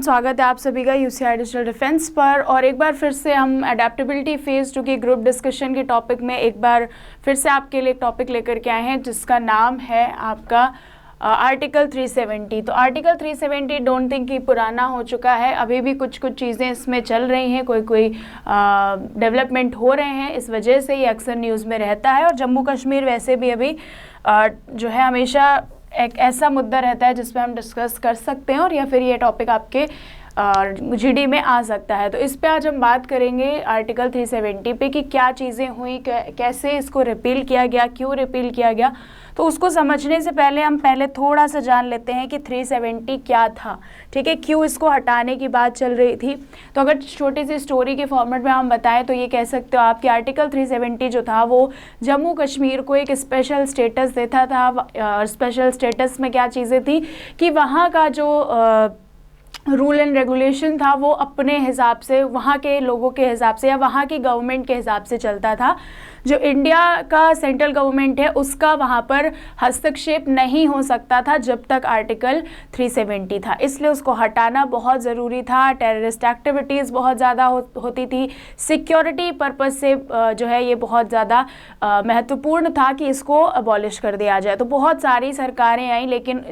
स्वागत है आप सभी का यूसीआई डिजिटल डिफेंस पर। और एक बार फिर से हम अडेप्टेबिलिटी फेज 2 की ग्रुप डिस्कशन के टॉपिक में एक बार फिर से आपके लिए एक टॉपिक लेकर के आए हैं जिसका नाम है आपका आर्टिकल 370। तो आर्टिकल 370 डोंट थिंक कि पुराना हो चुका है, अभी भी कुछ चीज़ें इसमें चल रही हैं, कोई डेवलपमेंट हो रहे हैं, इस वजह से ये अक्सर न्यूज़ में रहता है। और जम्मू कश्मीर वैसे भी अभी जो है हमेशा एक ऐसा मुद्दा रहता है जिस पे हम डिस्कस कर सकते हैं और या फिर ये टॉपिक आपके जीडी में आ सकता है। तो इस पे आज हम बात करेंगे आर्टिकल 370 पे कि क्या चीज़ें हुई, कैसे इसको रिपील किया गया, क्यों रिपील किया गया। तो उसको समझने से पहले हम थोड़ा सा जान लेते हैं कि 370 क्या था, ठीक है, क्यों इसको हटाने की बात चल रही थी। तो अगर छोटी सी स्टोरी के फॉर्मेट में हम बताएं तो ये कह सकते हो आप कि आर्टिकल 370 जो था वो जम्मू कश्मीर को एक स्पेशल स्टेटस देता था। और स्पेशल स्टेटस में क्या चीज़ें थी कि वहाँ का जो रूल एंड रेगुलेशन था वो अपने हिसाब से, वहाँ के लोगों के हिसाब से या वहाँ की गवर्नमेंट के हिसाब से चलता था। जो इंडिया का सेंट्रल गवर्नमेंट है उसका वहाँ पर हस्तक्षेप नहीं हो सकता था जब तक आर्टिकल 370 था, इसलिए उसको हटाना बहुत ज़रूरी था। टेररिस्ट एक्टिविटीज़ बहुत ज़्यादा होती थी, सिक्योरिटी पर्पज़ से जो है ये बहुत ज़्यादा महत्वपूर्ण था कि इसको अबॉलिश कर दिया जाए। तो बहुत सारी सरकारें आई लेकिन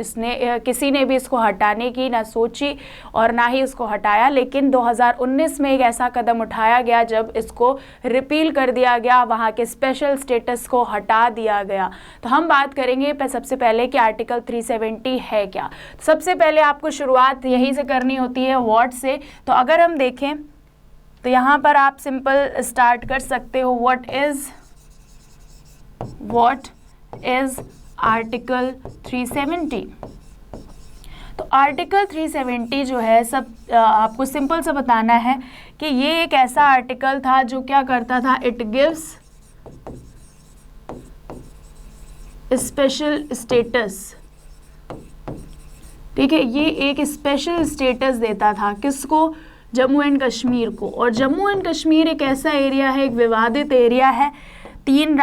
किसी ने भी इसको हटाने की ना सोची और ना ही उसको हटाया। लेकिन 2019 में एक ऐसा कदम उठाया गया जब इसको रिपील कर दिया गया, वहाँ के स्पेशल स्टेटस को हटा दिया गया। तो हम बात करेंगे सबसे पहले कि आर्टिकल 370 है क्या। सबसे पहले आपको शुरुआत यहीं से करनी होती है, व्हाट से। तो अगर हम देखें तो यहाँ पर आप सिंपल स्टार्ट कर सकते हो, व्हाट इज आर्टिकल 370। तो आर्टिकल 370 जो है सब आपको सिंपल से बताना है कि ये एक ऐसा आर्टिकल था जो क्या करता था, इट गिव्स स्पेशल स्टेटस, ठीक है, ये एक स्पेशल स्टेटस देता था किसको, जम्मू एंड कश्मीर को। और जम्मू एंड कश्मीर एक ऐसा एरिया है, एक विवादित एरिया है, तीन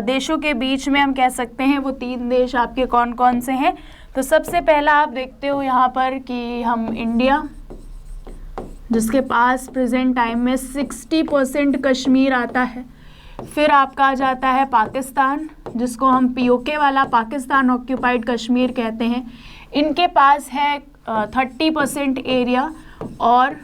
देशों के बीच में हम कह सकते हैं। वो तीन देश आपके कौन कौन से हैं। तो सबसे पहला आप देखते हो यहाँ पर कि हम इंडिया, जिसके पास प्रेजेंट टाइम में 60% कश्मीर आता है। फिर आपका आ जाता है पाकिस्तान, जिसको हम पीओके वाला पाकिस्तान ऑक्यूपाइड कश्मीर कहते हैं, इनके पास है 30% एरिया और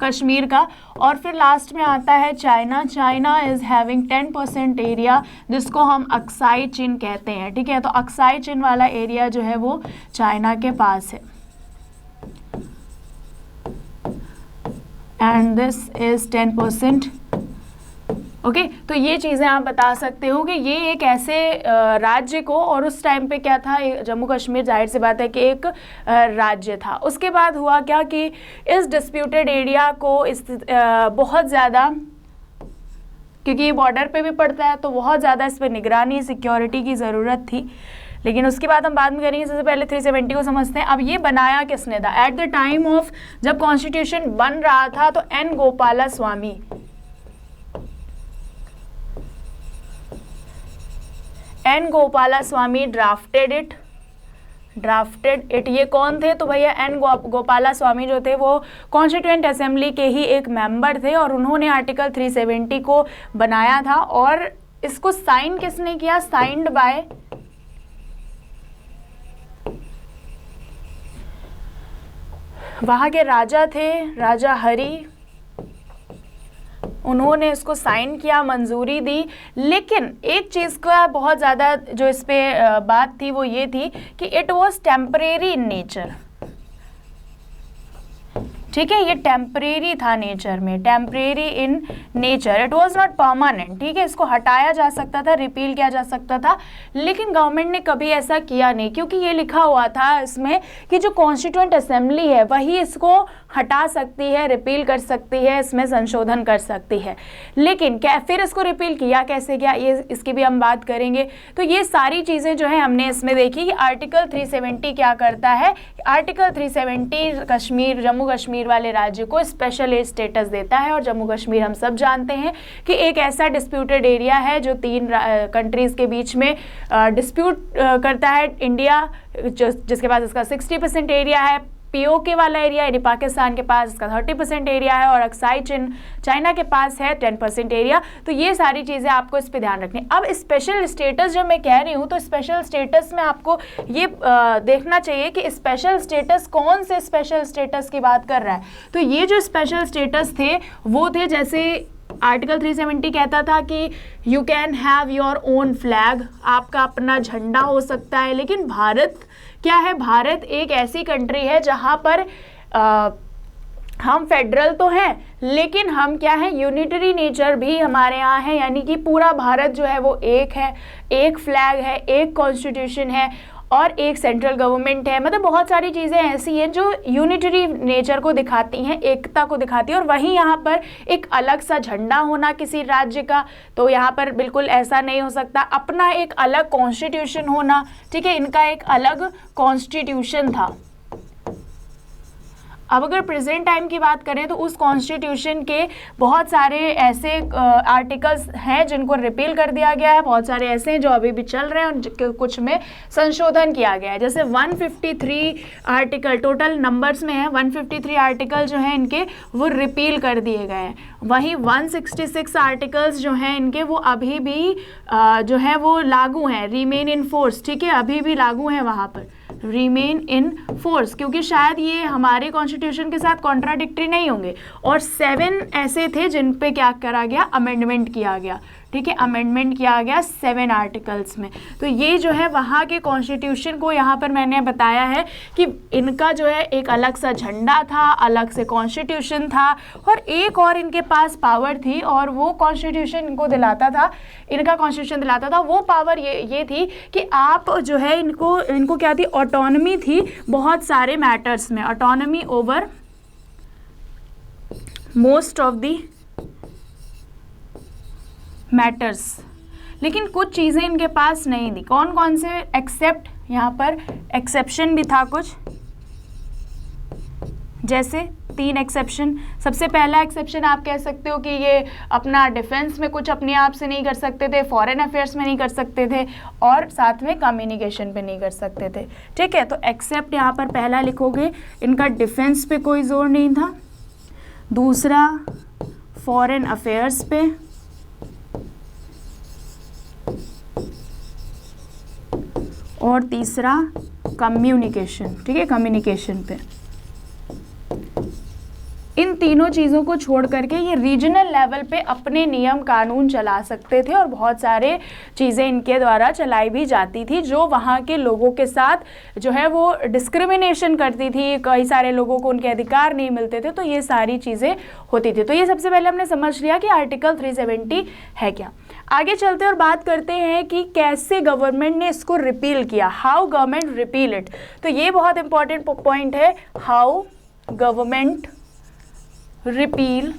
कश्मीर का। और फिर लास्ट में आता है चाइना इज़ हैविंग 10% एरिया, जिसको हम अक्साई चीन कहते हैं, ठीक है। तो अक्साई चीन वाला एरिया जो है वो चाइना के पास है। And this is 10%, okay. तो ये चीज़ें आप बता सकते हो कि ये एक ऐसे राज्य को, और उस टाइम पे क्या था, जम्मू कश्मीर जाहिर सी बात है कि एक राज्य था। उसके बाद हुआ क्या कि इस डिस्प्यूटेड एरिया को बहुत ज़्यादा, क्योंकि ये बॉर्डर पे भी पड़ता है तो बहुत ज़्यादा इस पर निगरानी, सिक्योरिटी की ज़रूरत थी। लेकिन उसके बाद हम बाद में करेंगे। सबसे पहले 370 को समझते हैं। अब ये बनाया किसने था, एट द टाइम ऑफ जब कॉन्स्टिट्यूशन बन रहा था तो N Gopala Swami drafted it. ये कौन थे, तो भैया एन गोपाला स्वामी जो थे वो कॉन्स्टिट्यूएंट असेंबली के ही एक मेंबर थे और उन्होंने आर्टिकल 370 को बनाया था। और इसको साइन किसने किया, साइंड बाय वहाँ के राजा थे, राजा हरि, उन्होंने इसको साइन किया, मंजूरी दी। लेकिन एक चीज़ का बहुत ज़्यादा जो इस पे बात थी वो ये थी कि it was temporary in nature, ठीक है, ये टेम्परेरी था नेचर में, temporary in nature, it was not permanent, ठीक है। इसको हटाया जा सकता था, रिपील किया जा सकता था, लेकिन गवर्नमेंट ने कभी ऐसा किया नहीं, क्योंकि ये लिखा हुआ था इसमें कि जो कॉन्स्टिट्यूएंट असेंबली है वही इसको हटा सकती है, रिपील कर सकती है, इसमें संशोधन कर सकती है। लेकिन क्या फिर इसको रिपील किया कैसे गया, ये इसकी भी हम बात करेंगे। तो ये सारी चीज़ें जो है हमने इसमें देखी कि आर्टिकल 370 क्या करता है। आर्टिकल 370 कश्मीर, जम्मू कश्मीर वाले राज्य को स्पेशल स्टेटस देता है। और जम्मू कश्मीर हम सब जानते हैं कि एक ऐसा डिस्प्यूटेड एरिया है जो तीन कंट्रीज़ के बीच में डिस्प्यूट करता है। इंडिया जिसके पास इसका 60% एरिया है, POK वाला एरिया यानी पाकिस्तान के पास इसका 30% एरिया है और अक्साई चाइना के पास है 10% एरिया। तो ये सारी चीज़ें आपको इस पर ध्यान रखनी। अब स्पेशल स्टेटस जब मैं कह रही हूँ तो स्पेशल स्टेटस में आपको ये देखना चाहिए कि स्पेशल स्टेटस कौन से स्पेशल स्टेटस की बात कर रहा है। तो ये जो स्पेशल स्टेटस थे वो थे, जैसे आर्टिकल 370 कहता था कि you can have your own flag, आपका अपना झंडा हो सकता है। लेकिन भारत क्या है, भारत एक ऐसी कंट्री है जहाँ पर हम फेडरल तो हैं लेकिन हम क्या है, यूनिटरी नेचर भी हमारे यहाँ है, यानी कि पूरा भारत जो है वो एक है, एक फ्लैग है, एक कॉन्स्टिट्यूशन है और एक सेंट्रल गवर्नमेंट है। मतलब बहुत सारी चीज़ें ऐसी हैं जो यूनिटरी नेचर को दिखाती हैं, एकता को दिखाती है। और वहीं यहाँ पर एक अलग सा झंडा होना किसी राज्य का, तो यहाँ पर बिल्कुल ऐसा नहीं हो सकता। अपना एक अलग कॉन्स्टिट्यूशन होना, ठीक है, इनका एक अलग कॉन्स्टिट्यूशन था। अब अगर प्रेजेंट टाइम की बात करें तो उस कॉन्स्टिट्यूशन के बहुत सारे ऐसे आर्टिकल्स हैं जिनको रिपील कर दिया गया है, बहुत सारे ऐसे हैं जो अभी भी चल रहे हैं और कुछ में संशोधन किया गया है। जैसे 153 आर्टिकल टोटल नंबर्स में है, 153 आर्टिकल जो हैं इनके वो रिपील कर दिए गए हैं। वहीं 166 आर्टिकल्स जो हैं इनके वो अभी भी जो है वो लागू हैं, रिमेन इन फोर्स, ठीक है, अभी भी लागू हैं वहाँ पर, रिमेन इन फोर्स, क्योंकि शायद ये हमारे कॉन्स्टिट्यूशन के साथ कॉन्ट्राडिक्टरी नहीं होंगे। और 7 ऐसे थे जिन पे क्या करा गया, अमेंडमेंट किया गया, ठीक है, अमेंडमेंट किया गया 7 आर्टिकल्स में। तो ये जो है वहाँ के कॉन्स्टिट्यूशन को यहाँ पर मैंने बताया है कि इनका जो है एक अलग सा झंडा था, अलग से कॉन्स्टिट्यूशन था और एक और इनके पास पावर थी और वो कॉन्स्टिट्यूशन इनको दिलाता था, इनका कॉन्स्टिट्यूशन दिलाता था। वो पावर ये थी कि आप जो है इनको क्या थी, ऑटोनॉमी थी बहुत सारे मैटर्स में, autonomy over most of the matters. लेकिन कुछ चीज़ें इनके पास नहीं थी। कौन कौन से, एक्सेप्ट, यहाँ पर एक्सेप्शन भी था कुछ, जैसे 3 एक्सेप्शन। सबसे पहला एक्सेप्शन आप कह सकते हो कि ये अपना डिफेंस में कुछ अपने आप से नहीं कर सकते थे, फॉरेन अफेयर्स में नहीं कर सकते थे और साथ में कम्युनिकेशन पे नहीं कर सकते थे, ठीक है। तो एक्सेप्ट यहाँ पर पहला लिखोगे, इनका डिफेंस पे कोई जोर नहीं था। दूसरा फॉरेन अफेयर्स पे, और तीसरा कम्युनिकेशन, ठीक है, कम्युनिकेशन पे। इन तीनों चीज़ों को छोड़ करके ये रीजनल लेवल पे अपने नियम कानून चला सकते थे और बहुत सारे चीज़ें इनके द्वारा चलाई भी जाती थी जो वहाँ के लोगों के साथ जो है वो डिस्क्रिमिनेशन करती थी, कई सारे लोगों को उनके अधिकार नहीं मिलते थे, तो ये सारी चीज़ें होती थी। तो ये सबसे पहले हमने समझ लिया कि आर्टिकल 370 है क्या। आगे चलते और बात करते हैं कि कैसे गवर्नमेंट ने इसको रिपील किया, हाउ गवर्नमेंट रिपील इट। तो ये बहुत इंपॉर्टेंट पॉइंट है, हाउ गवर्नमेंट रिपील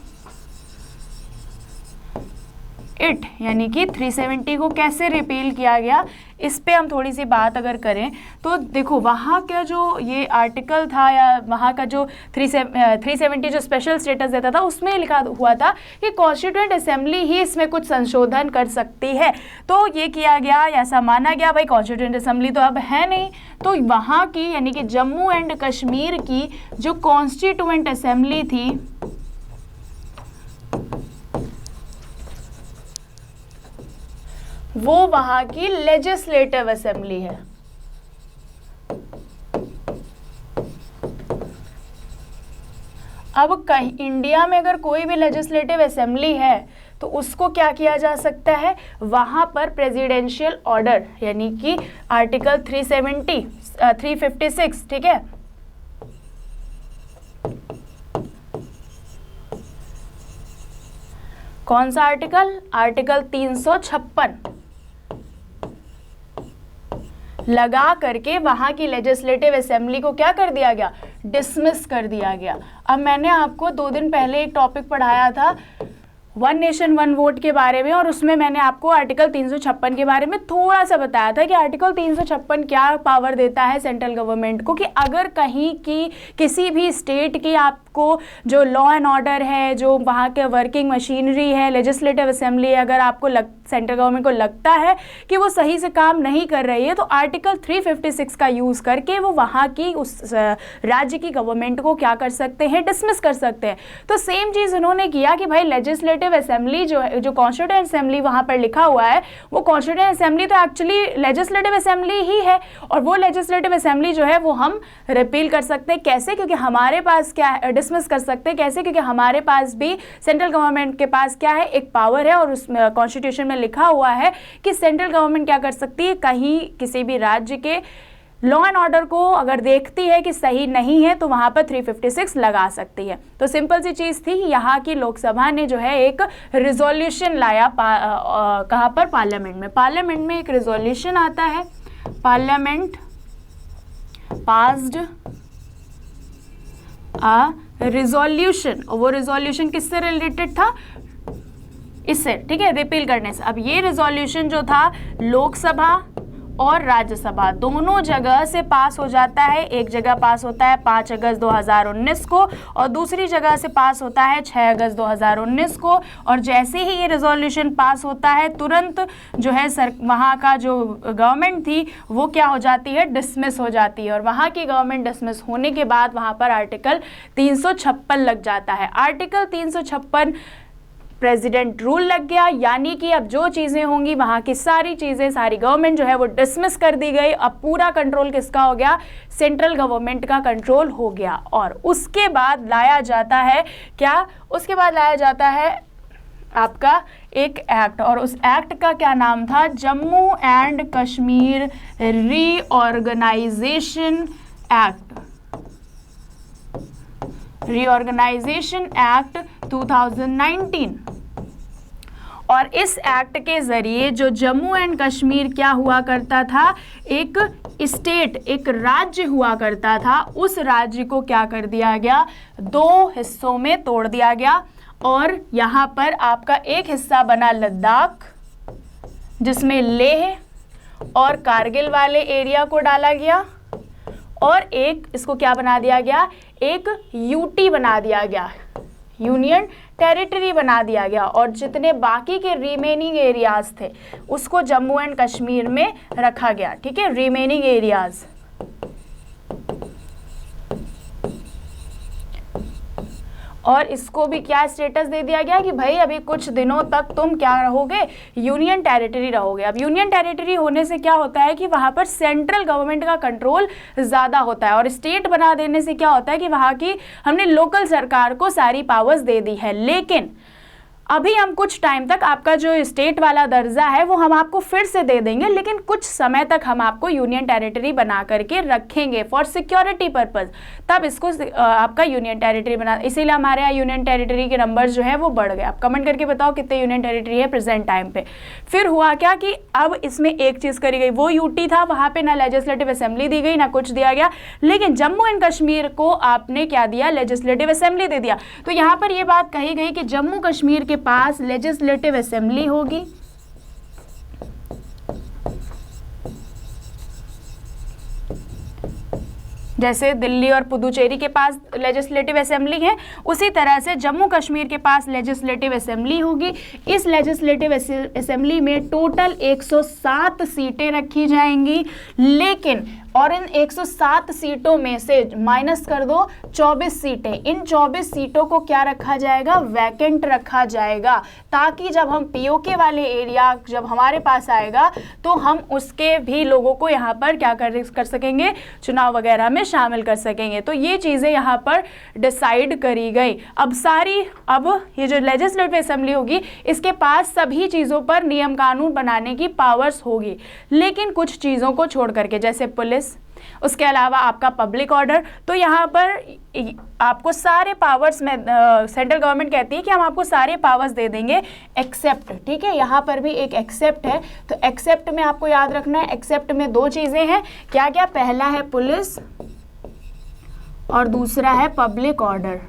इट, यानी कि 370 को कैसे रिपील किया गया, इस पे हम थोड़ी सी बात अगर करें तो देखो वहाँ का जो ये आर्टिकल था या वहाँ का जो 370 जो स्पेशल स्टेटस देता था उसमें लिखा हुआ था कि कॉन्स्टिट्यूएंट असेंबली ही इसमें कुछ संशोधन कर सकती है। तो ये किया गया, ऐसा माना गया भाई कॉन्स्टिट्यूएंट असेंबली तो अब है नहीं, तो वहाँ की यानी कि जम्मू एंड कश्मीर की जो कॉन्स्टिट्यूएंट असेंबली थी वो वहाँ की लेजिस्लेटिव असेंबली है। अब कहीं इंडिया में अगर कोई भी लेजिस्लेटिव असेंबली है तो उसको क्या किया जा सकता है, वहाँ पर प्रेसिडेंशियल ऑर्डर यानी कि आर्टिकल 356, ठीक है, कौन सा आर्टिकल, आर्टिकल 356 लगा करके वहाँ की लेजिस्लेटिव असेंबली को क्या कर दिया गया, डिसमिस कर दिया गया। अब मैंने आपको 2 दिन पहले एक टॉपिक पढ़ाया था वन नेशन वन वोट के बारे में, और उसमें मैंने आपको आर्टिकल 356 के बारे में थोड़ा सा बताया था कि आर्टिकल 356 क्या पावर देता है सेंट्रल गवर्नमेंट को, कि अगर कहीं की किसी भी स्टेट की आपको जो लॉ एंड ऑर्डर है, जो वहाँ के वर्किंग मशीनरी है, लेजिस्लेटिव असेंबली, अगर आपको सेंट्रल गवर्नमेंट को लगता है कि वो सही से काम नहीं कर रही है, तो आर्टिकल 356 का यूज़ करके वो वहाँ की उस राज्य की गवर्नमेंट को क्या कर सकते हैं, डिसमिस कर सकते हैं। तो सेम चीज़ उन्होंने किया कि भाई लेजिस्लेटिव असेंबली जो है, जो कॉन्स्टिट्यूएंट असेंबली वहाँ पर लिखा हुआ है, वो कॉन्स्टिट्यूएंट असेंबली तो एक्चुअली लेजिस्लेटिव असेंबली ही है, और वो लेजिस्लेटिव असेंबली जो है वो हम रिपील कर सकते हैं। कैसे? क्योंकि हमारे पास क्या है, डिसमिस कर सकते हैं। कैसे? क्योंकि हमारे पास भी सेंट्रल गवर्नमेंट के पास क्या है, एक पावर है, और उस कॉन्स्टिट्यूशन में लिखा हुआ है कि सेंट्रल गवर्नमेंट क्या कर सकती है, कहीं किसी भी राज्य के लॉ एंड ऑर्डर को अगर देखती है कि सही नहीं है तो वहां पर 356 लगा सकती है। तो सिंपल सी चीज़ थी, यहाँ की लोकसभा ने जो है एक रिजोल्यूशन लाया, कहाँ पर, पार्लियामेंट में। पार्लियामेंट में एक रिजोल्यूशन आता है, पार्लियामेंट पास्ड अ रिजोल्यूशन, और वो रिजोल्यूशन किससे रिलेटेड था, इससे, ठीक है, रिपील करने से। अब ये रिजोल्यूशन जो था लोकसभा और राज्यसभा दोनों जगह से पास हो जाता है। एक जगह पास होता है 5 अगस्त 2019 को, और दूसरी जगह से पास होता है 6 अगस्त 2019 को। और जैसे ही ये रिजोल्यूशन पास होता है, तुरंत जो है वहाँ का जो गवर्नमेंट थी वो क्या हो जाती है, डिसमिस हो जाती है। और वहाँ की गवर्नमेंट डिसमिस होने के बाद वहाँ पर आर्टिकल 356 लग जाता है। आर्टिकल 356 प्रेसिडेंट रूल लग गया, यानी कि अब जो चीज़ें होंगी वहाँ की सारी चीज़ें, सारी गवर्नमेंट जो है वो डिसमिस कर दी गई। अब पूरा कंट्रोल किसका हो गया, सेंट्रल गवर्नमेंट का कंट्रोल हो गया। और उसके बाद लाया जाता है क्या, उसके बाद लाया जाता है आपका एक एक्ट, और उस एक्ट का क्या नाम था, Jammu and Kashmir reorganisation act, reorganisation act 2019। और इस एक्ट के ज़रिए जो जम्मू एंड कश्मीर क्या हुआ करता था, एक स्टेट, एक राज्य हुआ करता था, उस राज्य को क्या कर दिया गया, 2 हिस्सों में तोड़ दिया गया। और यहाँ पर आपका एक हिस्सा बना लद्दाख, जिसमें लेह और कारगिल वाले एरिया को डाला गया, और एक इसको क्या बना दिया गया, एक यूटी बना दिया गया, यूनियन टेरिटरी बना दिया गया। और जितने बाकी के रिमेनिंग एरियाज थे उसको जम्मू एंड कश्मीर में रखा गया, ठीक है, रिमेनिंग एरियाज। और इसको भी क्या स्टेटस दे दिया गया कि भाई अभी कुछ दिनों तक तुम क्या रहोगे, यूनियन टेरिटरी रहोगे। अब यूनियन टेरिटरी होने से क्या होता है कि वहाँ पर सेंट्रल गवर्नमेंट का कंट्रोल ज़्यादा होता है, और स्टेट बना देने से क्या होता है कि वहाँ की हमने लोकल सरकार को सारी पावर्स दे दी है। लेकिन अभी हम कुछ टाइम तक आपका जो स्टेट वाला दर्जा है वो हम आपको फिर से दे देंगे, लेकिन कुछ समय तक हम आपको यूनियन टेरिटरी बना करके रखेंगे फॉर सिक्योरिटी पर्पस। तब इसको आपका यूनियन टेरिटरी बना, इसीलिए हमारे यहाँ यूनियन टेरिटरी के नंबर्स जो है वो बढ़ गए। आप कमेंट करके बताओ कितने यूनियन टेरिटरी है प्रेजेंट टाइम पे। फिर हुआ क्या कि अब इसमें एक चीज़ करी गई, वो यूटी था, वहाँ पे ना लेजिस्लेटिव असेंबली दी गई ना कुछ दिया गया, लेकिन जम्मू एंड कश्मीर को आपने क्या दिया, लेजिस्लेटिव असेंबली दे दिया। तो यहाँ पर ये बात कही गई कि जम्मू कश्मीर के पास लेजिस्लेटिव असेंबली होगी, जैसे दिल्ली और पुदुचेरी के पास लेजिस्लेटिव असेंबली है, उसी तरह से जम्मू कश्मीर के पास लेजिस्लेटिव असेंबली होगी। इस लेजिस्लेटिव असेंबली में टोटल 107 सीटें रखी जाएंगी, लेकिन और इन 107 सीटों में से माइनस कर दो 24 सीटें। इन 24 सीटों को क्या रखा जाएगा, वैकेंट रखा जाएगा, ताकि जब हम पीओके वाले एरिया जब हमारे पास आएगा तो हम उसके भी लोगों को यहाँ पर क्या कर सकेंगे, चुनाव वगैरह में शामिल कर सकेंगे। तो ये चीज़ें यहाँ पर डिसाइड करी गई। अब ये जो लेजिस्लेटिव असेंबली होगी इसके पास सभी चीज़ों पर नियम कानून बनाने की पावर्स होगी, लेकिन कुछ चीज़ों को छोड़ करके, जैसे पुलिस, उसके अलावा आपका पब्लिक ऑर्डर। तो यहाँ पर आपको सारे पावर्स में सेंट्रल गवर्नमेंट कहती है कि हम आपको सारे पावर्स दे देंगे एक्सेप्ट, ठीक है, यहाँ पर भी एक एक्सेप्ट है। तो एक्सेप्ट में आपको याद रखना है, एक्सेप्ट में 2 चीज़ें हैं, क्या क्या, पहला है पुलिस और दूसरा है public order.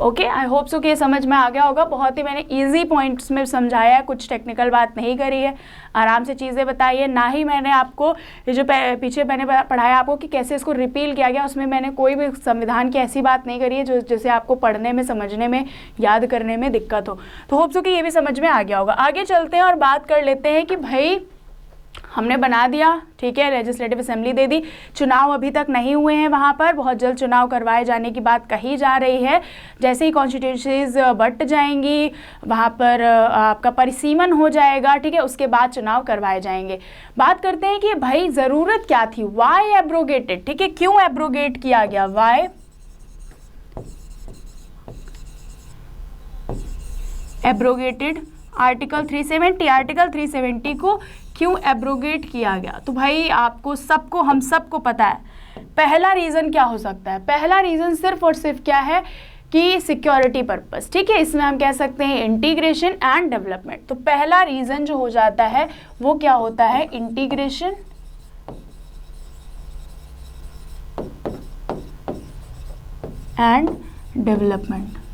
Okay, I hope so कि ये समझ में आ गया होगा। बहुत ही मैंने इजी पॉइंट्स में समझाया है, कुछ टेक्निकल बात नहीं करी है, आराम से चीज़ें बताई है। ना ही मैंने आपको ये जो पीछे मैंने पढ़ाया आपको कि कैसे इसको रिपील किया गया, उसमें मैंने कोई भी संविधान की ऐसी बात नहीं करी है जो जैसे आपको पढ़ने में, समझने में, याद करने में दिक्कत हो। तो होप सो कि ये भी समझ में आ गया होगा। आगे चलते हैं और बात कर लेते हैं कि भाई हमने बना दिया, ठीक है, लेजिस्लेटिव असेंबली दे दी, चुनाव अभी तक नहीं हुए हैं वहाँ पर, बहुत जल्द चुनाव करवाए जाने की बात कही जा रही है। जैसे ही कॉन्स्टिट्यूंसीज बंट जाएंगी, वहाँ पर आपका परिसीमन हो जाएगा, ठीक है, उसके बाद चुनाव करवाए जाएंगे। बात करते हैं कि भाई ज़रूरत क्या थी, वाई एब्रोगेटेड, ठीक है, क्यों एब्रोगेट किया गया, वाई एब्रोगेटेड आर्टिकल 370, आर्टिकल 370 को क्यों एब्रोगेट किया गया। तो भाई आपको सबको, हम सबको पता है पहला रीज़न क्या हो सकता है। पहला रीज़न सिर्फ और सिर्फ क्या है कि सिक्योरिटी पर्पस, ठीक है, इसमें हम कह सकते हैं इंटीग्रेशन एंड डेवलपमेंट। तो पहला रीज़न जो हो जाता है वो क्या होता है, इंटीग्रेशन एंड डेवलपमेंट।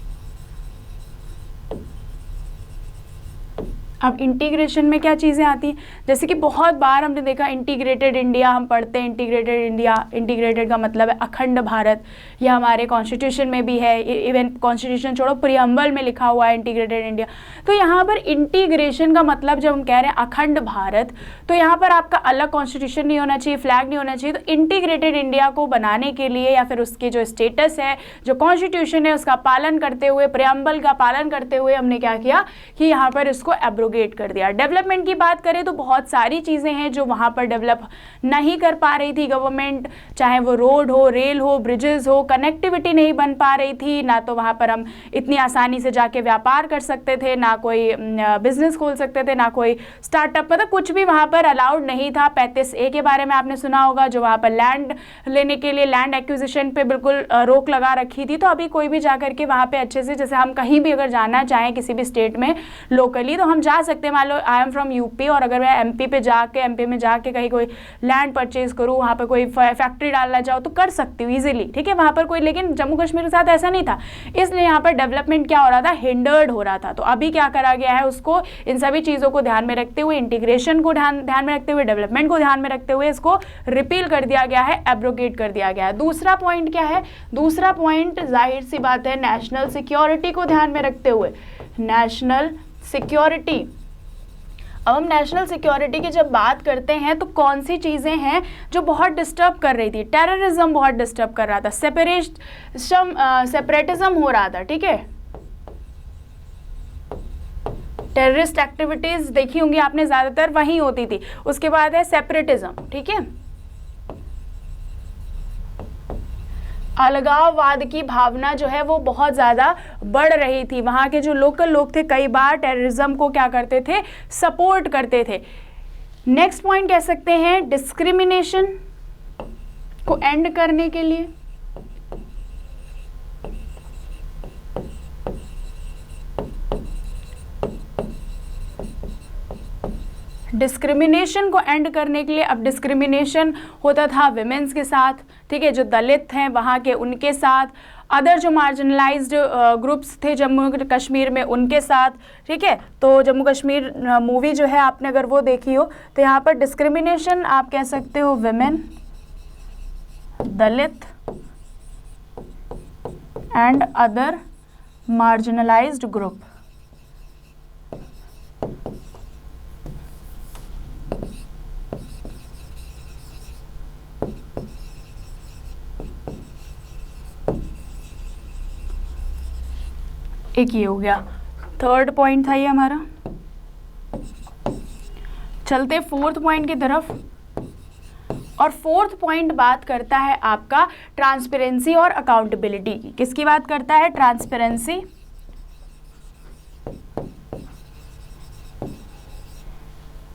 अब इंटीग्रेशन में क्या चीज़ें आती हैं, जैसे कि बहुत बार हमने देखा इंटीग्रेटेड इंडिया, हम पढ़ते हैं इंटीग्रेटेड इंडिया, इंटीग्रेटेड का मतलब है अखंड भारत, या हमारे कॉन्स्टिट्यूशन में भी है, इवन कॉन्स्टिट्यूशन छोड़ो प्रियम्बल में लिखा हुआ है इंटीग्रेटेड इंडिया। तो यहाँ पर इंटीग्रेशन का मतलब जब हम कह रहे हैं अखंड भारत, तो यहाँ पर आपका अलग कॉन्स्टिट्यूशन नहीं होना चाहिए, फ्लैग नहीं होना चाहिए। तो इंटीग्रेटेड इंडिया को बनाने के लिए या फिर उसके जो स्टेटस है, जो कॉन्स्टिट्यूशन है, उसका पालन करते हुए, प्रियम्बल का पालन करते हुए हमने क्या किया कि यहाँ पर इसको एब्रोगेट कर दिया। डेवलपमेंट की बात करें तो बहुत सारी चीज़ें हैं जो वहाँ पर डेवलप नहीं कर पा रही थी गवर्नमेंट, चाहे वो रोड हो, रेल हो, ब्रिजेस हो, कनेक्टिविटी नहीं बन पा रही थी, ना तो वहाँ पर हम इतनी आसानी से जाके व्यापार कर सकते थे, ना कोई बिजनेस खोल सकते थे, ना कोई स्टार्टअप, मतलब कुछ भी वहाँ पर अलाउड नहीं था। 35A के बारे में आपने सुना होगा, जो वहाँ पर लैंड लेने के लिए, लैंड एक्विजिशन पे बिल्कुल रोक लगा रखी थी। तो अभी कोई भी जा करके वहाँ पे अच्छे से, जैसे हम कहीं भी अगर जाना चाहें किसी भी स्टेट में लोकली, तो हम जा सकते हैं। मान लो आई एम फ्रॉम यूपी और अगर मैं एमपी में जाके कहीं कोई लैंड परचेज करूँ, वहाँ पर कोई फैक्ट्री डालना चाहो तो कर सकती हूँ इजीली, ठीक है, वहाँ पर कोई, लेकिन जम्मू कश्मीर के साथ ऐसा नहीं था, इसलिए यहाँ पर डेवलपमेंट क्या हो रहा था, हिंडर्ड हो रहा था। तो अभी क्या करा गया है, उसको इन सभी चीज़ों को ध्यान में रखते हुए, इंटीग्रेशन को ध्यान में रखते हुए, डेवलपमेंट को ध्यान में रखते हुए इसको रिपील कर दिया गया है, एब्रोगेट कर दिया गया है। दूसरा पॉइंट क्या है, दूसरा पॉइंट जाहिर सी बात है नेशनल सिक्योरिटी को ध्यान में रखते हुए, नेशनल सिक्योरिटी। अब हम नेशनल सिक्योरिटी की जब बात करते हैं तो कौन सी चीज़ें हैं जो बहुत डिस्टर्ब कर रही थी, टेररिज्म बहुत डिस्टर्ब कर रहा था, सेपरेटिज्म हो रहा था, ठीक है, टेररिस्ट एक्टिविटीज़ देखी होंगी आपने, ज़्यादातर वहीं होती थी। उसके बाद है सेपरेटिज्म, ठीक है, अलगाववाद की भावना जो है वो बहुत ज़्यादा बढ़ रही थी। वहाँ के जो लोकल लोग थे कई बार टेररिज्म को क्या करते थे, सपोर्ट करते थे। नेक्स्ट पॉइंट कह सकते हैं डिस्क्रिमिनेशन को एंड करने के लिए, डिस्क्रिमिनेशन को एंड करने के लिए। अब डिस्क्रिमिनेशन होता था विमेंस के साथ, ठीक है, जो दलित हैं वहाँ के उनके साथ, अदर जो मार्जिनलाइज्ड ग्रुप्स थे जम्मू कश्मीर में उनके साथ, ठीक है। तो जम्मू कश्मीर मूवी जो है आपने अगर वो देखी हो तो यहाँ पर डिस्क्रिमिनेशन आप कह सकते हो women, Dalit and other marginalised group. एक ये हो गया, थर्ड पॉइंट था ये हमारा। चलते फोर्थ पॉइंट की तरफ, और फोर्थ पॉइंट बात करता है आपका ट्रांसपेरेंसी और अकाउंटेबिलिटी की। किसकी बात करता है, ट्रांसपेरेंसी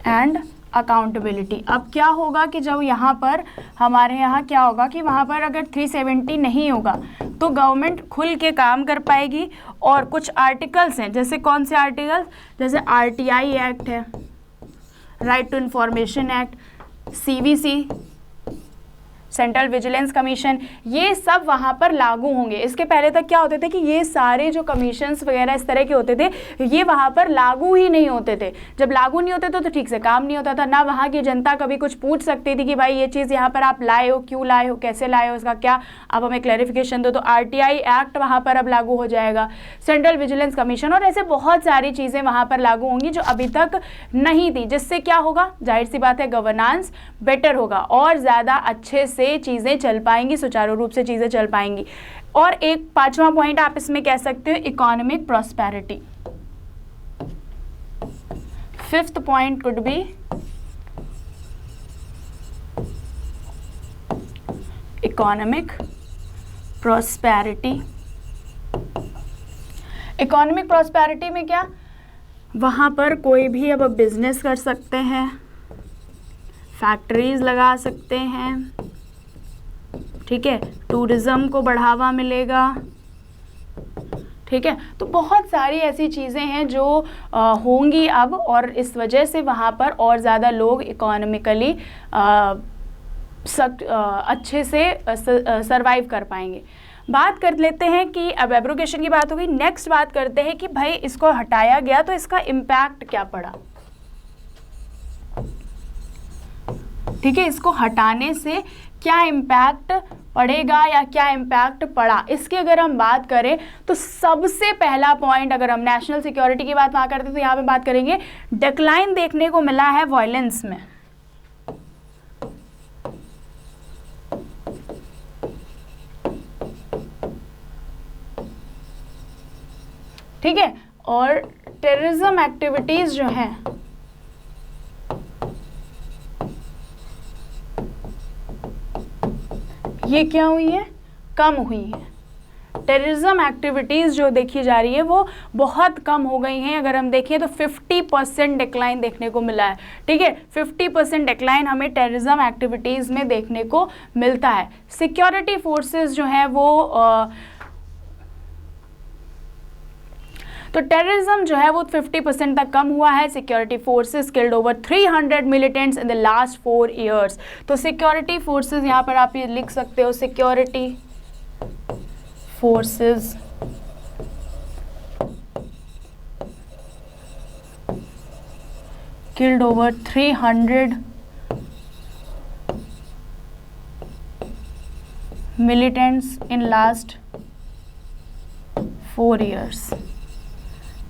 एंड अकाउंटेबिलिटी। अब क्या होगा कि जब यहाँ पर हमारे यहाँ क्या होगा कि वहाँ पर अगर 370 नहीं होगा तो गवर्नमेंट खुल के काम कर पाएगी। और कुछ आर्टिकल्स हैं, जैसे कौन से आर्टिकल, जैसे RTI एक्ट है, right to information act, CVC, central vigilance commission, ये सब वहाँ पर लागू होंगे। इसके पहले तक क्या होते थे कि ये सारे जो कमीशंस वगैरह इस तरह के होते थे ये वहाँ पर लागू ही नहीं होते थे। जब लागू नहीं होते थे तो ठीक से काम नहीं होता था, ना वहाँ की जनता कभी कुछ पूछ सकती थी कि भाई ये चीज़ यहाँ पर आप लाए हो, क्यों लाए हो, कैसे लाए हो, इसका क्या आप हमें क्लैरिफिकेशन दो। तो RTI एक्ट वहाँ पर अब लागू हो जाएगा, सेंट्रल विजिलेंस कमीशन, और ऐसे बहुत सारी चीज़ें वहाँ पर लागू होंगी जो अभी तक नहीं थी, जिससे क्या होगा, जाहिर सी बात है गवर्नेंस बेटर होगा और ज़्यादा अच्छे से चीज़ें चल पाएंगी, सुचारू रूप से चीज़ें चल पाएंगी। और एक 5वां पॉइंट आप इसमें कह सकते हो economic prosperity. 5th point could be economic prosperity। Economic prosperity में क्या, वहाँ पर कोई भी अब बिजनेस कर सकते हैं, फैक्ट्रीज लगा सकते हैं, ठीक है, टूरिज्म को बढ़ावा मिलेगा, ठीक है। तो बहुत सारी ऐसी चीज़ें हैं जो होंगी अब, और इस वजह से वहाँ पर और ज़्यादा लोग इकोनॉमिकली अच्छे से सरवाइव कर पाएंगे। बात कर लेते हैं कि अब एब्रोगेशन की बात हो गई, नेक्स्ट बात करते हैं कि भाई इसको हटाया गया तो इसका इम्पैक्ट क्या पड़ा, ठीक है, इसको हटाने से क्या इम्पैक्ट पड़ेगा या क्या इम्पैक्ट पड़ा। इसकी अगर हम बात करें तो सबसे पहला पॉइंट, अगर हम नेशनल सिक्योरिटी की बात वहाँ करते तो यहाँ पे बात करेंगे, डिक्लाइन देखने को मिला है वायलेंस में, ठीक है। और टेररिज्म एक्टिविटीज जो हैं ये क्या हुई है, कम हुई है। टेररिज्म एक्टिविटीज़ जो देखी जा रही है वो बहुत कम हो गई हैं। अगर हम देखें तो 50% डिक्लाइन देखने को मिला है, ठीक है, 50% डिक्लाइन हमें टेररिज्म एक्टिविटीज़ में देखने को मिलता है। सिक्योरिटी फोर्सेस जो हैं वो तो टेररिज्म जो है वो 50% तक कम हुआ है। Security forces killed over 300 militants in the last 4 years। तो सिक्योरिटी फोर्सेस यहाँ पर आप ये लिख सकते हो, security forces killed over 300 militants in last 4 years।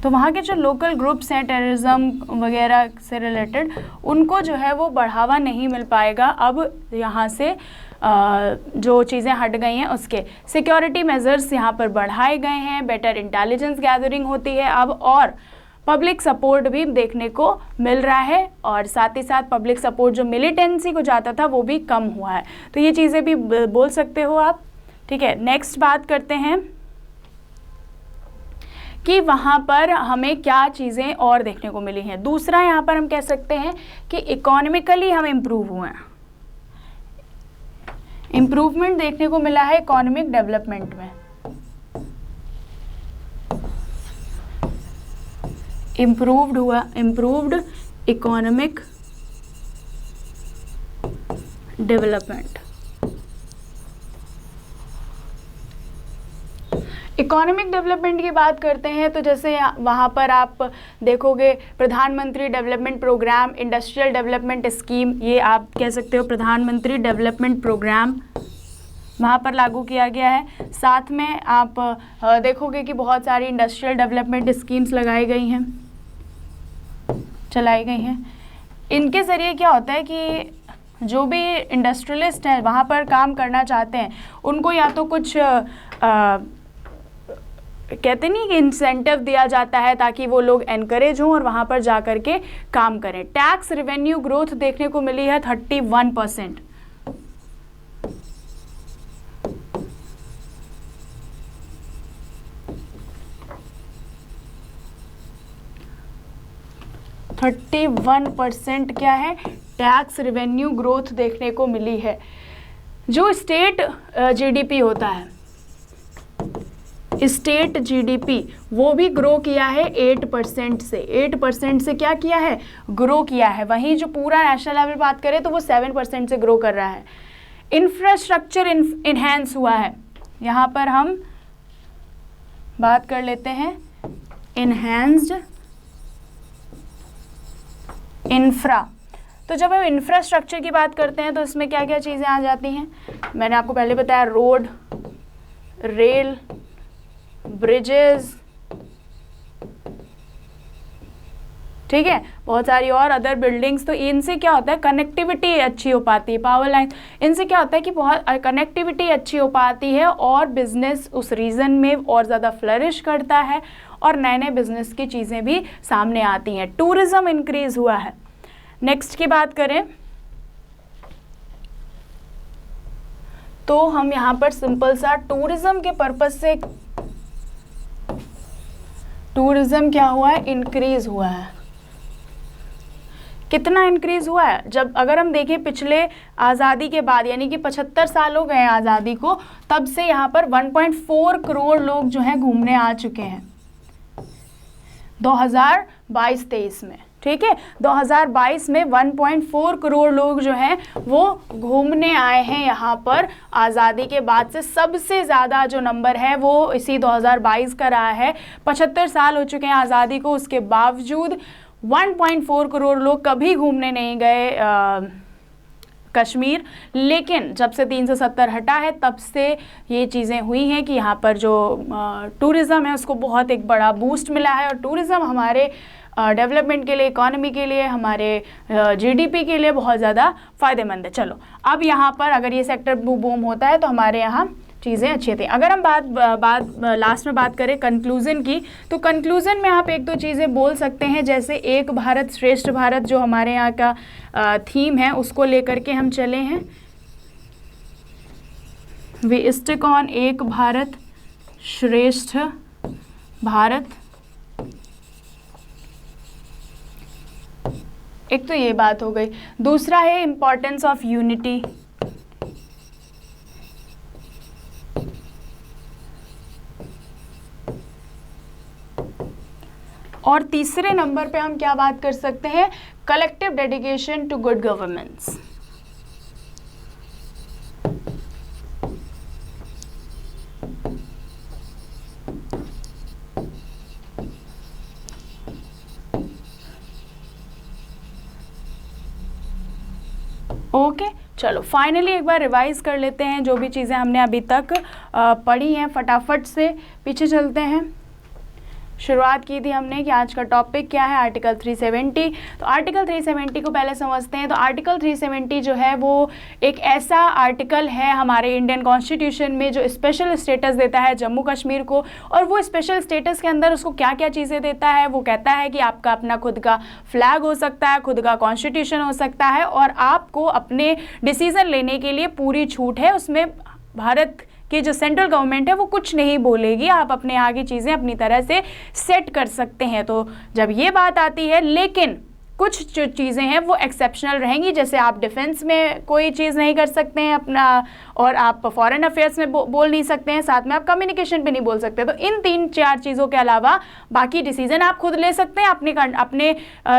तो वहाँ के जो लोकल ग्रुप्स हैं टेररिज्म वगैरह से रिलेटेड, उनको जो है वो बढ़ावा नहीं मिल पाएगा अब यहाँ से जो चीज़ें हट गई हैं उसके। सिक्योरिटी मेजर्स यहाँ पर बढ़ाए गए हैं, बेटर इंटेलिजेंस गैदरिंग होती है अब, और पब्लिक सपोर्ट भी देखने को मिल रहा है, और साथ ही साथ पब्लिक सपोर्ट जो मिलिटेंसी को जाता था वो भी कम हुआ है। तो ये चीज़ें भी बोल सकते हो आप, ठीक है। नेक्स्ट बात करते हैं कि वहाँ पर हमें क्या चीज़ें और देखने को मिली हैं। दूसरा यहाँ पर हम कह सकते हैं कि इकोनॉमिकली हम इम्प्रूव हुए हैं, इम्प्रूवमेंट देखने को मिला है इकोनॉमिक डेवलपमेंट में। इम्प्रूव्ड हुआ, improved economic development. Economic development की बात करते हैं तो जैसे वहाँ पर आप देखोगे प्रधानमंत्री development programme, industrial development scheme, ये आप कह सकते हो प्रधानमंत्री डेवलपमेंट प्रोग्राम वहाँ पर लागू किया गया है। साथ में आप देखोगे कि बहुत सारी इंडस्ट्रियल डेवलपमेंट स्कीम्स लगाई गई हैं, चलाई गई हैं। इनके ज़रिए क्या होता है कि जो भी इंडस्ट्रियलिस्ट हैं वहाँ पर काम करना चाहते हैं उनको या तो कुछ कहते नहीं कि इंसेंटिव दिया जाता है ताकि वो लोग एनकरेज हों और वहाँ पर जा कर के काम करें। टैक्स रेवेन्यू ग्रोथ देखने को मिली है 31%। क्या है, टैक्स रेवेन्यू ग्रोथ देखने को मिली है। जो स्टेट जीडीपी होता है, स्टेट जीडीपी, वो भी ग्रो किया है 8% से। 8% से क्या किया है, ग्रो किया है। वहीं जो पूरा नेशनल लेवल बात करें तो वो 7% से ग्रो कर रहा है। इंफ्रास्ट्रक्चर इन्हेंस हुआ है। यहाँ पर हम बात कर लेते हैं इन्हेंस्ड इंफ्रा। तो जब हम इंफ्रास्ट्रक्चर की बात करते हैं तो इसमें क्या क्या चीज़ें आ जाती हैं, मैंने आपको पहले बताया, रोड, रेल, ब्रिजेस, ठीक है, बहुत सारी और अदर बिल्डिंग्स। तो इनसे क्या होता है, कनेक्टिविटी अच्छी हो पाती है, पावर लाइन, इनसे क्या होता है कि बहुत कनेक्टिविटी अच्छी हो पाती है और बिजनेस उस रीजन में और ज़्यादा फ्लरिश करता है और नए नए बिजनेस की चीज़ें भी सामने आती हैं। टूरिज्म इंक्रीज हुआ है। नेक्स्ट की बात करें तो हम यहाँ पर सिंपल सा टूरिज्म के पर्पज से, टूरिज्म क्या हुआ है, इंक्रीज हुआ है। कितना इंक्रीज हुआ है, जब अगर हम देखें पिछले आज़ादी के बाद, यानी कि 75 साल हो गए आज़ादी को, तब से यहाँ पर 1.4 करोड़ लोग जो हैं घूमने आ चुके हैं 2022-23 में, ठीक है। 2022 में 1.4 करोड़ लोग जो हैं वो घूमने आए हैं यहाँ पर आज़ादी के बाद से। सबसे ज़्यादा जो नंबर है वो इसी 2022 का रहा है। 75 साल हो चुके हैं आज़ादी को, उसके बावजूद 1.4 करोड़ लोग कभी घूमने नहीं गए कश्मीर। लेकिन जब से 370 हटा है तब से ये चीज़ें हुई हैं कि यहाँ पर जो टूरिज़्म है उसको बहुत एक बड़ा बूस्ट मिला है। और टूरिज़्म हमारे डेवलपमेंट के लिए, इकोनॉमी के लिए, हमारे जीडीपी के लिए बहुत ज़्यादा फ़ायदेमंद है। चलो अब यहाँ पर अगर ये सेक्टर बूम होता है तो हमारे यहाँ चीज़ें अच्छी थी। अगर हम लास्ट में बात करें कंक्लूज़न की, तो कंक्लूज़न में आप एक दो चीज़ें बोल सकते हैं, जैसे एक भारत श्रेष्ठ भारत जो हमारे यहाँ का थीम है उसको लेकर के हम चले हैं। वी स्टिक ऑन एक भारत श्रेष्ठ भारत। एक तो ये बात हो गई। दूसरा है इम्पॉर्टेंस ऑफ यूनिटी। और तीसरे नंबर पे हम क्या बात कर सकते हैं, collective dedication to good governance. Okay चलो फाइनली एक बार रिवाइज कर लेते हैं जो भी चीज़ें हमने अभी तक पढ़ी हैं, फटाफट से पीछे चलते हैं। शुरुआत की थी हमने कि आज का टॉपिक क्या है, आर्टिकल 370। तो आर्टिकल 370 को पहले समझते हैं। तो आर्टिकल 370 जो है वो एक ऐसा आर्टिकल है हमारे इंडियन कॉन्स्टिट्यूशन में जो स्पेशल स्टेटस देता है जम्मू कश्मीर को। और वो स्पेशल स्टेटस के अंदर उसको क्या क्या चीज़ें देता है, वो कहता है कि आपका अपना खुद का फ्लैग हो सकता है, खुद का कॉन्स्टिट्यूशन हो सकता है, और आपको अपने डिसीज़न लेने के लिए पूरी छूट है। उसमें भारत कि जो सेंट्रल गवर्नमेंट है वो कुछ नहीं बोलेगी, आप अपने यहाँ की चीज़ें अपनी तरह से सेट कर सकते हैं। तो जब ये बात आती है, लेकिन कुछ जो चीज़ें हैं वो एक्सेप्शनल रहेंगी, जैसे आप डिफेंस में कोई चीज़ नहीं कर सकते हैं अपना, और आप फॉरेन अफेयर्स में बोल नहीं सकते हैं, साथ में आप कम्युनिकेशन पे नहीं बोल सकते। तो इन 3-4 चीज़ों के अलावा बाकी डिसीजन आप खुद ले सकते हैं। अपने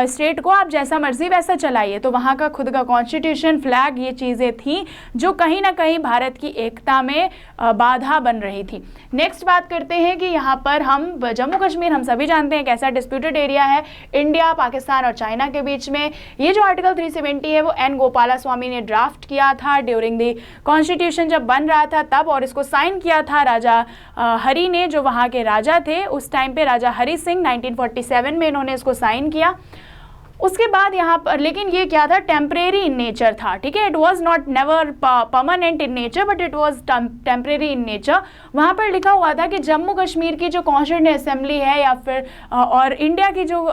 स्टेट को आप जैसा मर्जी वैसा चलाइए। तो वहाँ का खुद का कॉन्स्टिट्यूशन, फ्लैग, ये चीज़ें थी जो कहीं ना कहीं भारत की एकता में बाधा बन रही थी। नेक्स्ट बात करते हैं कि यहाँ पर हम जम्मू कश्मीर, हम सभी जानते हैं कैसा डिस्प्यूटेड एरिया है इंडिया, पाकिस्तान और चाइना के बीच में। ये जो आर्टिकल 370 है वो एन गोपालास्वामी ने ड्राफ्ट किया था ड्यूरिंग द कॉन्स्टिट्यूशन जब बन रहा था तब, और इसको साइन किया था राजा हरि ने, जो वहाँ के राजा थे उस टाइम पे, राजा हरि सिंह। 1947 में इन्होंने इसको साइन किया। उसके बाद यहाँ पर, लेकिन ये क्या था, टेम्परेरी इन नेचर था, ठीक है। It was not never permanent in nature but it was temporary in nature. वहाँ पर लिखा हुआ था कि जम्मू कश्मीर की जो कॉन्स्टिट्यूएंट असेंबली है या फिर और इंडिया की जो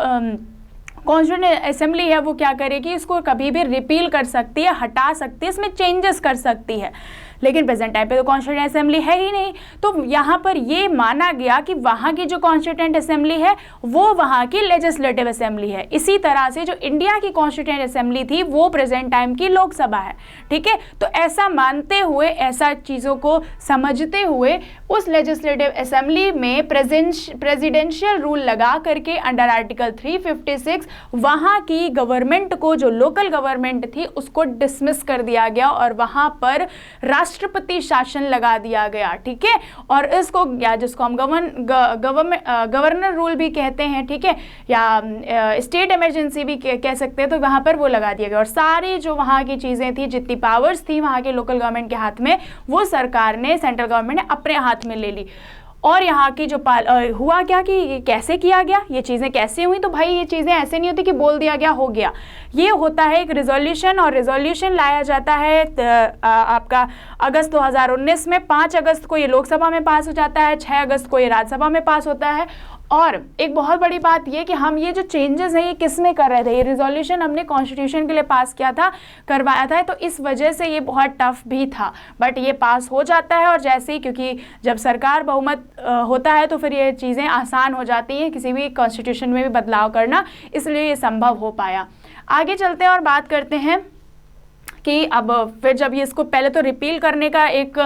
कॉन्स्टिट्यूएंट असेंबली है वो क्या करेगी, इसको कभी भी रिपील कर सकती है, हटा सकती है, इसमें चेंजेस कर सकती है। लेकिन प्रेजेंट टाइम पे तो कॉन्स्टिट्यूएंट असेंबली है ही नहीं, तो यहाँ पर ये माना गया कि वहाँ की जो कॉन्स्टिट्यूएंट असेंबली है वो वहाँ की लेजिस्लेटिव असेंबली है। इसी तरह से जो इंडिया की कॉन्स्टिट्यूएंट असेंबली थी वो प्रेजेंट टाइम की लोकसभा है, ठीक है। तो ऐसा मानते हुए, ऐसा चीज़ों को समझते हुए उस लेजिस्लेटिव असेंबली में प्रेसिडेंशियल रूल लगा करके अंडर आर्टिकल 356 वहाँ की गवर्नमेंट को, जो लोकल गवर्नमेंट थी, उसको डिसमिस कर दिया गया और वहाँ पर राष्ट्रपति शासन लगा दिया गया, ठीक है। और इसको या जिसको हम गवर्नर रूल भी कहते हैं, ठीक है, या स्टेट इमरजेंसी भी कह सकते हैं, तो वहाँ पर वो लगा दिया गया। और सारी जो वहाँ की चीज़ें थी, जितनी पावर्स थी वहाँ के लोकल गवर्नमेंट के हाथ में, वो सरकार ने, सेंट्रल गवर्नमेंट ने अपने हाथ में ले ली। और यहाँ की जो हुआ क्या कि ये कैसे किया गया, ये चीज़ें कैसे हुई, तो भाई ये चीज़ें ऐसे नहीं होती कि बोल दिया गया हो गया। ये होता है एक रिजोल्यूशन, और रिजोल्यूशन लाया जाता है आपका अगस्त 2019 में। 5 अगस्त को ये लोकसभा में पास हो जाता है, 6 अगस्त को ये राज्यसभा में पास होता है। और एक बहुत बड़ी बात ये कि हम ये जो चेंजेस हैं ये किस में कर रहे थे, ये रिजोल्यूशन हमने कॉन्स्टिट्यूशन के लिए पास किया था, करवाया था, तो इस वजह से ये बहुत टफ भी था, बट ये पास हो जाता है। और जैसे ही, क्योंकि जब सरकार बहुमत होता है तो फिर ये चीज़ें आसान हो जाती हैं किसी भी कॉन्स्टिट्यूशन में भी बदलाव करना, इसलिए ये संभव हो पाया। आगे चलते हैं और बात करते हैं कि अब फिर जब ये इसको पहले तो रिपील करने का एक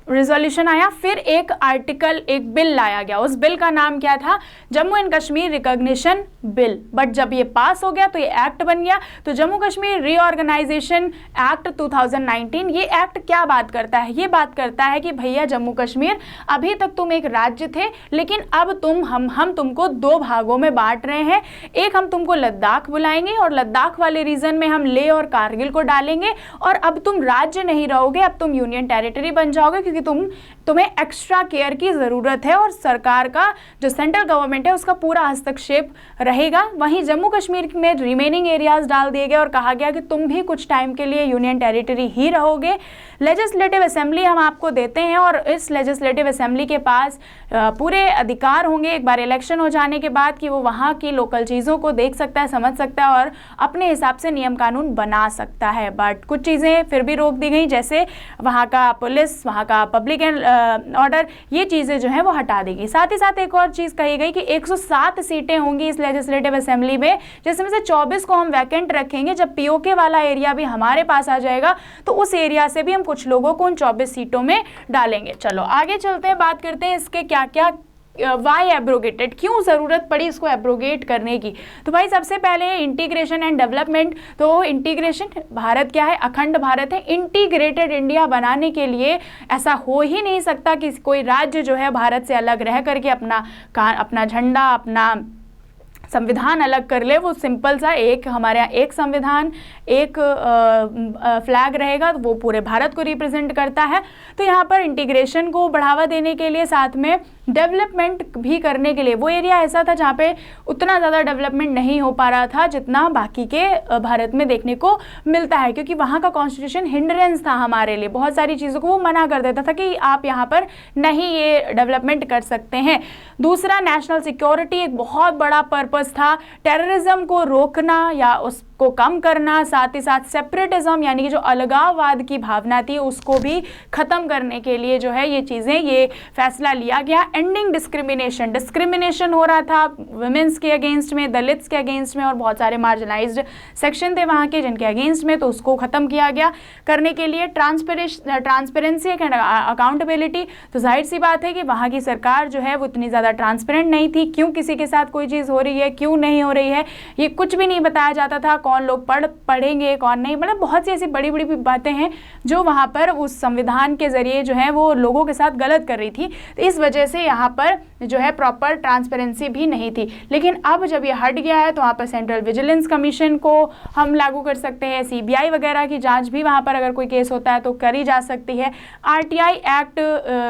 रिजोल्यूशन आया, फिर एक आर्टिकल, एक बिल लाया गया। उस बिल का नाम क्या था? Jammu and Kashmir recognition bill. But जब ये पास हो गया तो ये एक्ट बन गया। तो जम्मू कश्मीर रीऑर्गेनाइजेशन एक्ट 2019, ये एक्ट क्या बात करता है? ये बात करता है कि भैया जम्मू कश्मीर, अभी तक तुम एक राज्य थे, लेकिन अब हम तुमको 2 भागों में बांट रहे हैं। एक, हम तुमको लद्दाख बुलाएंगे और लद्दाख वाले रीजन में हम लेह और कारगिल को डालेंगे, और अब तुम राज्य नहीं रहोगे, अब तुम यूनियन टेरिटरी बन जाओगे, क्योंकि तुम्हें एक्स्ट्रा केयर की ज़रूरत है और सरकार का जो सेंट्रल गवर्नमेंट है उसका पूरा हस्तक्षेप रहेगा। वहीं जम्मू कश्मीर में रिमेनिंग एरियाज डाल दिए गए और कहा गया कि तुम भी कुछ टाइम के लिए यूनियन टेरिटरी ही रहोगे। लेजिस्लेटिव असेंबली हम आपको देते हैं और इस लेजिस्लेटिव असेंबली के पास पूरे अधिकार होंगे एक बार इलेक्शन हो जाने के बाद कि वो वहाँ की लोकल चीज़ों को देख सकता है, समझ सकता है और अपने हिसाब से नियम कानून बना सकता है। बट कुछ चीज़ें फिर भी रोक दी गई, जैसे वहाँ का पुलिस, वहाँ का पब्लिक एंड ऑर्डर, ये चीज़ें जो हैं वो हटा दी गई। साथ ही साथ एक और चीज़ कही गई कि 107 सीटें होंगी इस लेजिस्लेटिव असेंबली में, जिसमें से 24 को हम वैकेंट रखेंगे। जब पीओके वाला एरिया भी हमारे पास आ जाएगा तो उस एरिया से भी हम कुछ लोगों को उन 24 सीटों में डालेंगे। चलो आगे चलते हैं, बात करते हैं इसके क्या क्या वाई एब्रोगेटेड, क्यों ज़रूरत पड़ी इसको एब्रोगेट करने की। तो भाई सबसे पहले इंटीग्रेशन एंड डेवलपमेंट। तो इंटीग्रेशन, भारत क्या है? अखंड भारत है। इंटीग्रेटेड इंडिया बनाने के लिए ऐसा हो ही नहीं सकता कि कोई राज्य जो है भारत से अलग रह करके अपना झंडा, अपना संविधान अलग कर ले। वो सिंपल सा एक, हमारे यहाँ एक संविधान, एक फ्लैग रहेगा, तो वो पूरे भारत को रिप्रेजेंट करता है। तो यहाँ पर इंटीग्रेशन को बढ़ावा देने के लिए, साथ में डेवलपमेंट भी करने के लिए, वो एरिया ऐसा था जहाँ पे उतना ज़्यादा डेवलपमेंट नहीं हो पा रहा था जितना बाकी के भारत में देखने को मिलता है, क्योंकि वहाँ का कॉन्स्टिट्यूशन हिंड्रेंस था हमारे लिए। बहुत सारी चीज़ों को वो मना कर देता था कि आप यहाँ पर नहीं ये डेवलपमेंट कर सकते हैं। दूसरा, नेशनल सिक्योरिटी एक बहुत बड़ा पर्पस था, टेररिज्म को रोकना या उसको कम करना, साथ ही साथ सेपरेटिज्म यानी कि जो अलगाववाद की भावना थी उसको भी खत्म करने के लिए जो है ये चीज़ें, ये फैसला लिया गया। एंडिंग डिस्क्रिमिनेशन, डिस्क्रिमिनेशन हो रहा था वुमेन्स के अगेंस्ट में, दलित्स के अगेंस्ट में, और बहुत सारे मार्जिनाइज्ड सेक्शन थे वहाँ के जिनके अगेंस्ट में, तो उसको ख़त्म किया गया। करने के लिए ट्रांसपेरेंसी एंड अकाउंटेबिलिटी। तो जाहिर सी बात है कि वहाँ की सरकार जो है वो इतनी ज़्यादा ट्रांसपेरेंट नहीं थी, क्यों किसी के साथ कोई चीज़ हो रही है, क्यों नहीं हो रही है, ये कुछ भी नहीं बताया जाता था। कौन लोग पढ़ेंगे, कौन नहीं, मतलब बहुत सी ऐसी बड़ी बड़ी बातें हैं जो वहाँ पर उस संविधान के ज़रिए जो है वो लोगों के साथ गलत कर रही थी। तो इस वजह से यहाँ पर जो है प्रॉपर ट्रांसपेरेंसी भी नहीं थी। लेकिन अब जब ये हट गया है तो वहाँ पर सेंट्रल विजिलेंस कमीशन को हम लागू कर सकते हैं, सीबीआई वगैरह की जांच भी वहाँ पर अगर कोई केस होता है तो करी जा सकती है। आरटीआई एक्ट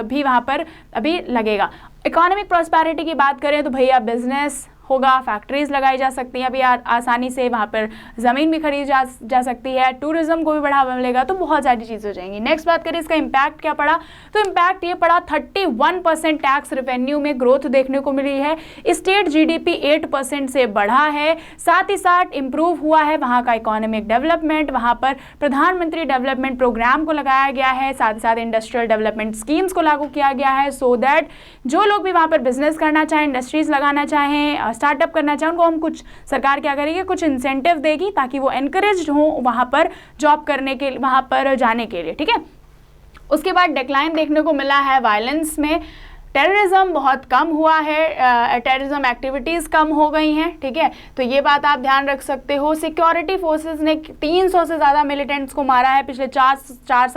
भी वहाँ पर अभी लगेगा। इकोनॉमिक प्रॉस्पेरिटी की बात करें तो भैया बिजनेस होगा, फैक्ट्रीज लगाई जा सकती हैं अभी आसानी से, वहाँ पर ज़मीन भी खरीदी जा सकती है, टूरिज्म को भी बढ़ावा मिलेगा, तो बहुत सारी चीज़ें हो जाएंगी। नेक्स्ट बात करें इसका इम्पैक्ट क्या पड़ा, तो इम्पैक्ट ये पड़ा 31% टैक्स रेवेन्यू में ग्रोथ देखने को मिली है, स्टेट जीडीपी 8% से बढ़ा है, साथ ही साथ इंप्रूव हुआ है वहाँ का इकोनॉमिक डेवलपमेंट, वहाँ पर प्रधानमंत्री डेवलपमेंट प्रोग्राम को लगाया गया है, साथ ही साथ इंडस्ट्रियल डेवलपमेंट स्कीम्स को लागू किया गया है, सो दैट जो लोग भी वहाँ पर बिजनेस करना चाहें, इंडस्ट्रीज लगाना चाहें, स्टार्टअप करना चाहें, उनको हम कुछ सरकार क्या करेगी, कुछ इंसेंटिव देगी ताकि वो एनकरेज्ड हो वहाँ पर जॉब करने के, वहाँ पर जाने के लिए, ठीक है। उसके बाद डिक्लाइन देखने को मिला है वायलेंस में, टेररिज्म बहुत कम हुआ है, टेररिज्म एक्टिविटीज़ कम हो गई हैं, ठीक है, तो ये बात आप ध्यान रख सकते हो। सिक्योरिटी फोर्सेस ने 300 से ज़्यादा मिलिटेंट्स को मारा है पिछले चार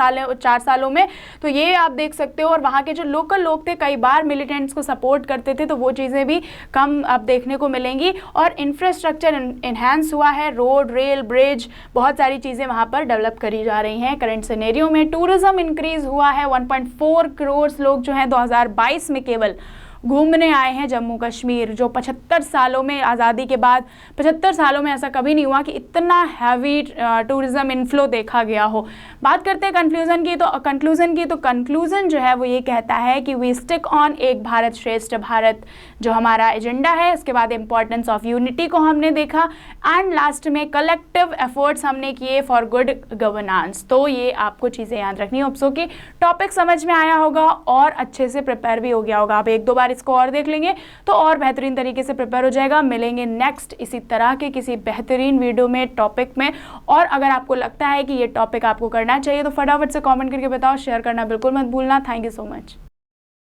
सालों में, तो ये आप देख सकते हो। और वहाँ के जो लोकल लोग थे कई बार मिलिटेंट्स को सपोर्ट करते थे, तो वो चीज़ें भी कम अब देखने को मिलेंगी। और इंफ्रास्ट्रक्चर इन्हांस हुआ है, रोड, रेल, ब्रिज, बहुत सारी चीज़ें वहाँ पर डेवलप करी जा रही हैं करंट सिनेरियो में। टूरिज्म इंक्रीज़ हुआ है, 1.4 करोड़ लोग जो हैं 2022 में केवल घूमने आए हैं जम्मू कश्मीर, जो 75 सालों में, आज़ादी के बाद 75 सालों में ऐसा कभी नहीं हुआ कि इतना हैवी टूरिज़्म इनफ्लो देखा गया हो। बात करते हैं कंक्लूज़न की, तो कंक्लूज़न जो है वो ये कहता है कि वी स्टिक ऑन एक भारत श्रेष्ठ भारत जो हमारा एजेंडा है। उसके बाद इंपॉर्टेंस ऑफ यूनिटी को हमने देखा, एंड लास्ट में कलेक्टिव एफर्ट्स हमने किए फॉर गुड गवर्नेंस। तो ये आपको चीज़ें याद रखनी है। होप्सो कि टॉपिक समझ में आया होगा और अच्छे से प्रिपेयर भी हो गया होगा। आप एक दो बार इसको और देख लेंगे तो और बेहतरीन तरीके से प्रिपेयर हो जाएगा। मिलेंगे नेक्स्ट इसी तरह के किसी बेहतरीन वीडियो में, टॉपिक में। और अगर आपको लगता है कि ये टॉपिक आपको करना चाहिए तो फटाफट से कमेंट करके बताओ, शेयर करना बिल्कुल मत भूलना। Thank you so much.